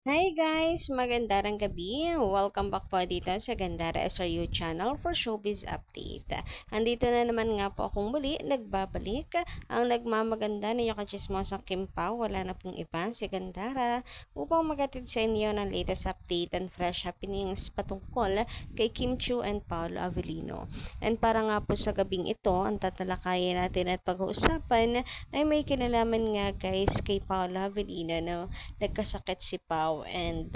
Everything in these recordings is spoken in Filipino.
Hi guys! Magandang gabi. Welcome back po dito sa Gandara SRU channel for Showbiz Update. Andito na naman nga po akong muli, nagbabalik. Ang nagmamaganda na yung kachismosang Kim Pao, wala na pong iba, si Gandara, upang magatid sa inyo ng latest update and fresh happenings patungkol kay Kim Chiu and Paolo Avellino. And para nga po sa gabing ito, ang tatalakayin natin at pag-uusapan ay may kinalaman nga guys kay Paolo Avellino na nagkasakit si Pau and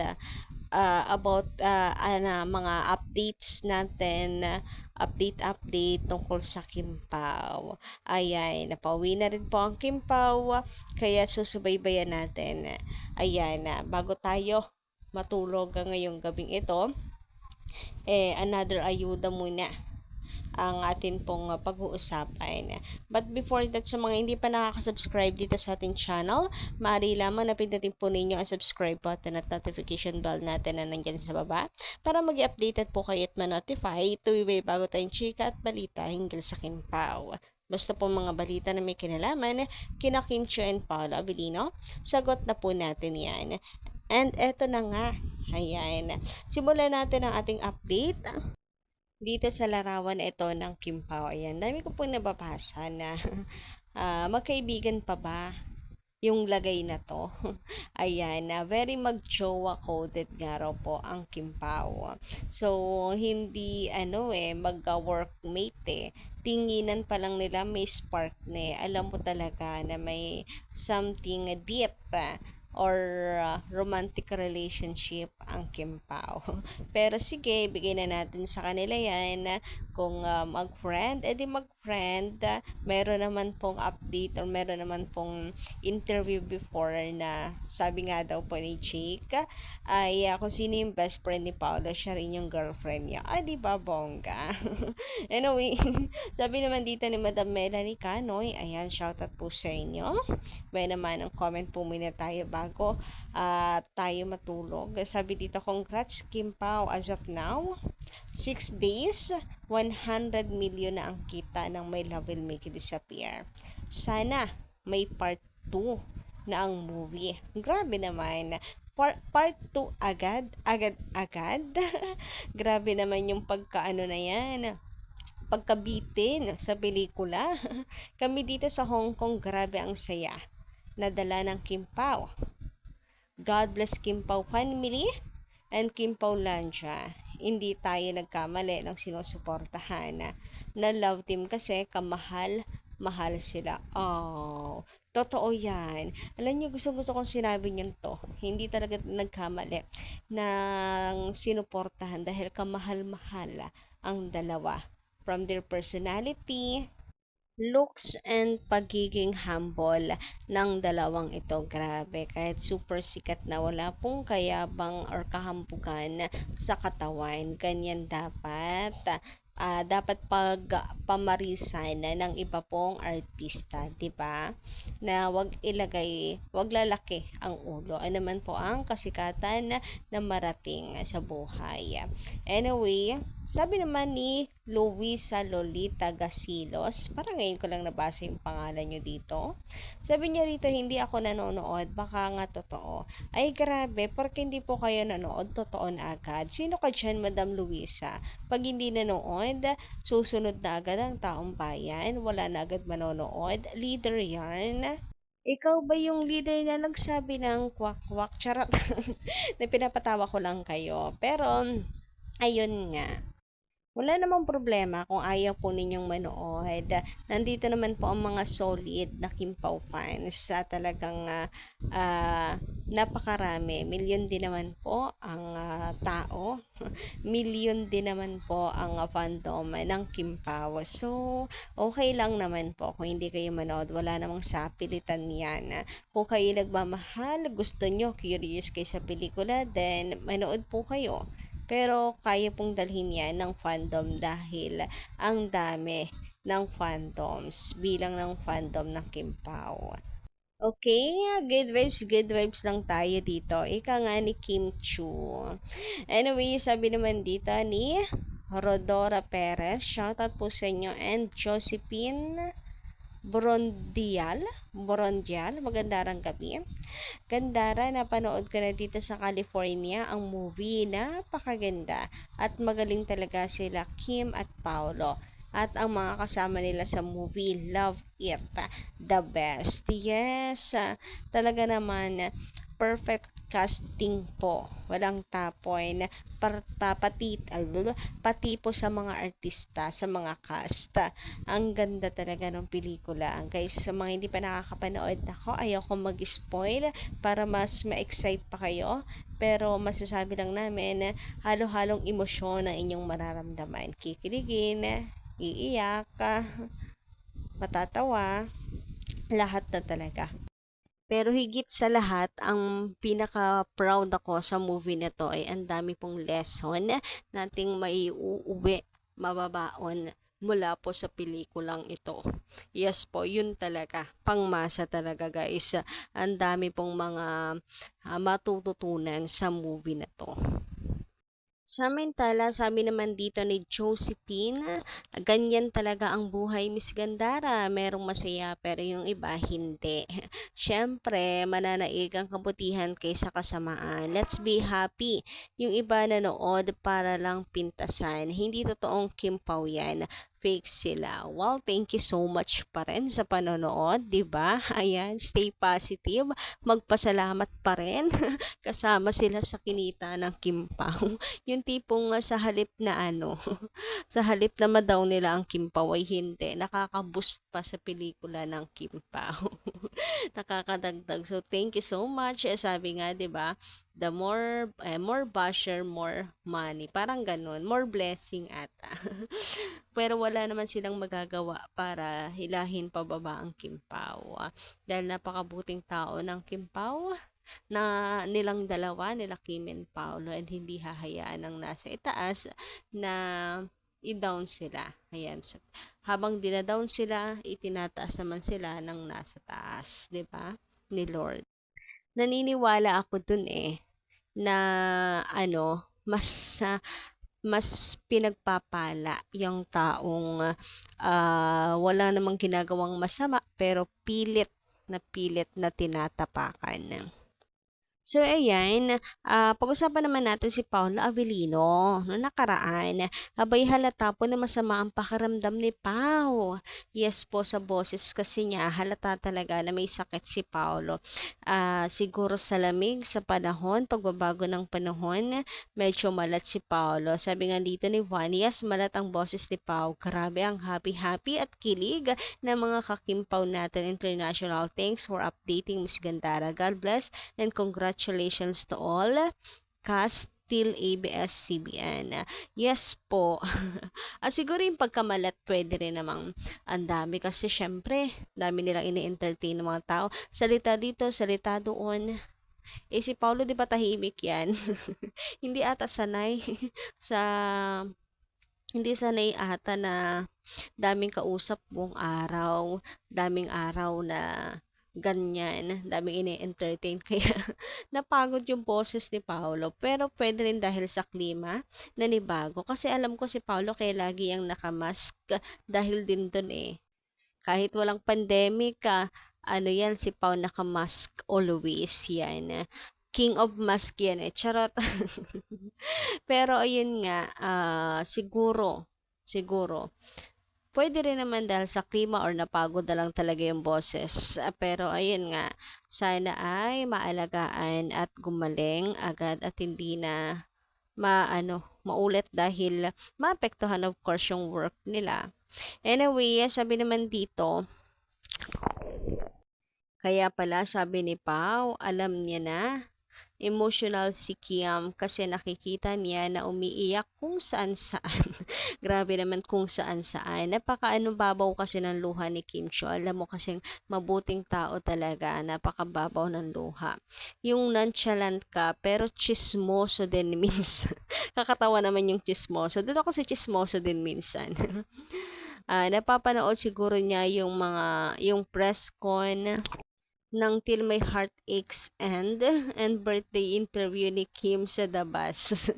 about mga updates natin, update tungkol sa Kimpaw. Ayan, napauwi na rin po ang Kimpaw, kaya susubaybayan natin. Ayan, bago tayo matulog ngayong gabing ito, another ayuda muna ang atin pong pag-uusapan. But before that, sa mga hindi pa nakaka-subscribe dito sa ating channel, maaari lamang na pindutin po ninyo ang subscribe button at notification bell natin na nandyan sa baba para mag-updated po kayo at ma-notify tuwing bago tayong chika at balita hinggil sa Kimpaw. Basta po mga balita na may kinalaman, kina Kim Chiu and Paolo Avellino, sagot na po natin yan. And eto na nga, ayan, simulan natin ang ating update dito sa larawan ito ng Kim Pao. Ayan, dami ko pong nababasa na magkaibigan pa ba yung lagay na to. Ayan, very mag-jowa coded nga raw po ang Kim Pao. So, hindi mag-workmate Tinginan pa lang nila may spark na Alam mo talaga na may something deep or romantic relationship ang Kim Pao. Pero sige, bigay na natin sa kanila yan. Kung mag-friend, edi mag-friend. Meron naman pong update or meron naman pong interview before na sabi nga daw po ni Jake ay kung sino yung best friend ni Paolo, siya rin yung girlfriend niya. Ay, di ba bongga? Anyway, sabi naman dito ni Madam Melanie Canoy, ayan, shoutout po sa inyo. May naman ang comment po muna tayo bago tayo matulog. Sabi dito, congrats Kim Pao, as of now 6 days 100 million na ang kita ng My Love Will Make You Disappear. Sana may part 2 na ang movie. Grabe naman. Part 2 agad? Agad? Grabe naman yung pagkaano na yan. Pagkabitin sa pelikula. Kami dito sa Hong Kong, grabe ang saya. Nadala ng Kim Pao. God bless Kim Pao family and Kim Paulandia. Hindi tayo nagkamali ng sinusuportahan na love team kasi kamahal sila. Oh, totoo yan. Alam niyo, gusto kong sinabi niyan to. Hindi talaga nagkamali ng sinuportahan dahil kamahal-mahal ang dalawa. From their personality, looks and pagiging humble ng dalawang ito. Grabe, kahit super sikat na wala pong kayabang or kahambugan sa katawan, ganyan dapat. Dapat pamarisan ng iba pong artista, 'di ba? Na wag lalaki ang ulo. Ano naman po ang kasikatan na marating sa buhay. Anyway, sabi naman ni Luisa Lolita Gasilos, parang ngayon ko lang nabasa yung pangalan nyo dito. Sabi niya rito, hindi ako nanonood, baka nga totoo. Ay grabe, porque hindi po kayo nanood, totoo na agad. Sino ka dyan, Madam Luisa? Pag hindi nanood, susunod na agad ang taong bayan, wala na agad manonood. Leader yan. Ikaw ba yung leader na nagsabi ng kwak-kwak? Charot. Na pinapatawa ko lang kayo. Pero, ayun nga. Wala namang problema kung ayaw po ninyong manood. Nandito naman po ang mga solid na Kimpaw fans. Talagang napakarami. Milyon din naman po ang tao. Milyon din naman po ang fandom ng Kimpaw. So, okay lang naman po kung hindi kayo manood. Wala namang sapilitan yan. Kung kayo nagmamahal, gusto nyo, curious kayo sa pelikula, then manood po kayo. Pero kaya pong dalhin yan ng fandom dahil ang dami ng fandoms bilang ng fandom ng Kim Pao. Okay, good vibes lang tayo dito. Ika nga ni Kim Chu. Anyway, sabi naman dito ni Rodora Perez, shoutout po sa inyo, and Josephine Borondial, Magandarang Gabi. Gandara, napanood ko na dito sa California ang movie, napakaganda at magaling talaga sila Kim at Paolo. At ang mga kasama nila sa movie, love it, the best. Yes, talaga naman, perfect casting po. Walang tapoy na pati po sa mga artista, sa mga cast. Ang ganda talaga ng pelikula. Guys, sa mga hindi pa nakakapanood ako, ayoko mag-spoil para mas ma-excite pa kayo. Pero masasabi lang namin, halo-halong emosyon ang inyong mararamdaman. Kikiligin, iiyak, matatawa, lahat na talaga. Pero higit sa lahat, ang pinaka-proud ako sa movie na to ay ang dami pong lesson nating maiuuwi, mababaon mula po sa pelikulang ito. Yes po, yun talaga. Pangmasa talaga guys. Ang dami pong mga matututunan sa movie na to. Samantala, sabi naman dito ni Josephine, ganyan talaga ang buhay, Miss Gandara. Merong masaya, pero yung iba hindi. Siyempre, mananaig ang kabutihan kaysa kasamaan. Let's be happy. Yung iba nanood para lang pintasan. Hindi totoong kimpaw yan. Fake sila. Well, thank you so much pa rin sa panonood, di ba? Ayan, stay positive. Magpasalamat pa rin. Kasama sila sa kinita ng kimpaw. Yung tipong sa halip na sa halip na ma-down nila ang Kimpaw ay hindi. Nakaka-boost pa sa pelikula ng Kimpaw. Nakakadagdag. So, thank you so much. Sabi nga, 'di ba? The more basher, more money. Parang ganun. More blessing ata. Pero wala naman silang magagawa para hilahin pababa ang Kimpaw. Dahil napakabuting tao ng Kimpaw na nilang dalawa, nila Kim and Paolo, and hindi hahayaan ng nasa itaas na i-down sila. Ayan. So, habang dinadown sila, itinataas naman sila ng nasa taas, 'di ba? Ni Lord. Naniniwala ako dun na mas pinagpapala yung taong wala namang ginagawang masama pero pilit na tinatapakan. So, ayan, pag-usapan naman natin si Paolo Avellino. Noong nakaraan, abay halata po na masama ang pakiramdam ni Pao. Yes po, sa boses kasi niya, halata talaga na may sakit si Paolo. Siguro sa lamig, sa panahon, pagbabago ng panahon, medyo malat si Paolo. Sabi nga dito ni Juan, yes, malat ang boses ni Pao. Grabe ang happy-happy at kilig ng mga kakimpaw natin international. Thanks for updating, Miss Gandara. God bless and congratulations to all cast till ABS-CBN. Yes po. Siguro yung pagkamalat pwede rin namang ang dami kasi syempre, dami nilang ini-entertain ng mga tao. Salita dito, salita doon. Si Paulo di ba tahimik yan? Hindi ata sanay sa hindi sanay ata na daming kausap buong araw, daming araw na ganyan, daming ini-entertain kaya napagod yung boses ni Paolo. Pero pwede rin dahil sa klima nanibago. Kasi alam ko si Paolo kaya lagi yung nakamask dahil din dun Kahit walang pandemic, yan si Pao nakamask always yan. King of mask yan Charot. Pero ayun nga, siguro, pwede rin naman dahil sa klima or napagod na lang talaga yung boses. Pero ayun nga, sana ay maalagaan at gumaling agad at hindi na maulit dahil maapektuhan of course yung work nila. Anyway, sabi naman dito, kaya pala sabi ni Pau, alam niya na emotional si Kiam kasi nakikita niya na umiiyak kung saan-saan. Grabe naman kung saan-saan. Babaw kasi ng luha ni Kim Cho. Alam mo kasing mabuting tao talaga. Napakababaw ng luha. Yung nonchalant ka pero chismoso din minsan. Kakatawa naman yung chismoso. Doon ako si chismoso din minsan. Napapanood siguro niya yung press con ng Till My Heart Aches and birthday interview ni Kim sa The Bus.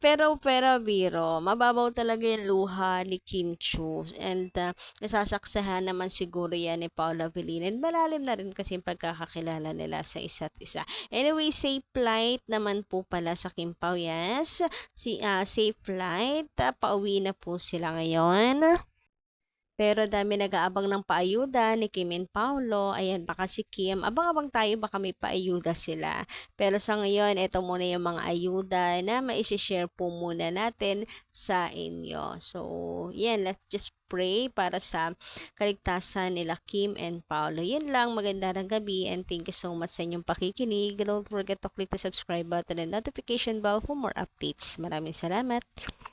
Pero biro, mababaw talaga yung luha ni Kim Chiu and nasasaksahan naman siguro yan ni Paula Avellino and malalim na rin kasi yung pagkakakilala nila sa isa't isa. Anyway, safe flight naman po pala sa Kim Pao, yes. Safe flight, pauwi na po sila ngayon. Pero dami nag-aabang ng paayuda ni Kim and Paolo. Ayan, baka si Kim. Abang-abang tayo, baka may paayuda sila. Pero sa ngayon, ito muna yung mga ayuda na mai-share po muna natin sa inyo. So, yan, let's just pray para sa kaligtasan nila Kim and Paolo. Yan lang, maganda ng gabi and thank you so much sa inyong pakikinig. Don't forget to click the subscribe button and notification bell for more updates. Maraming salamat.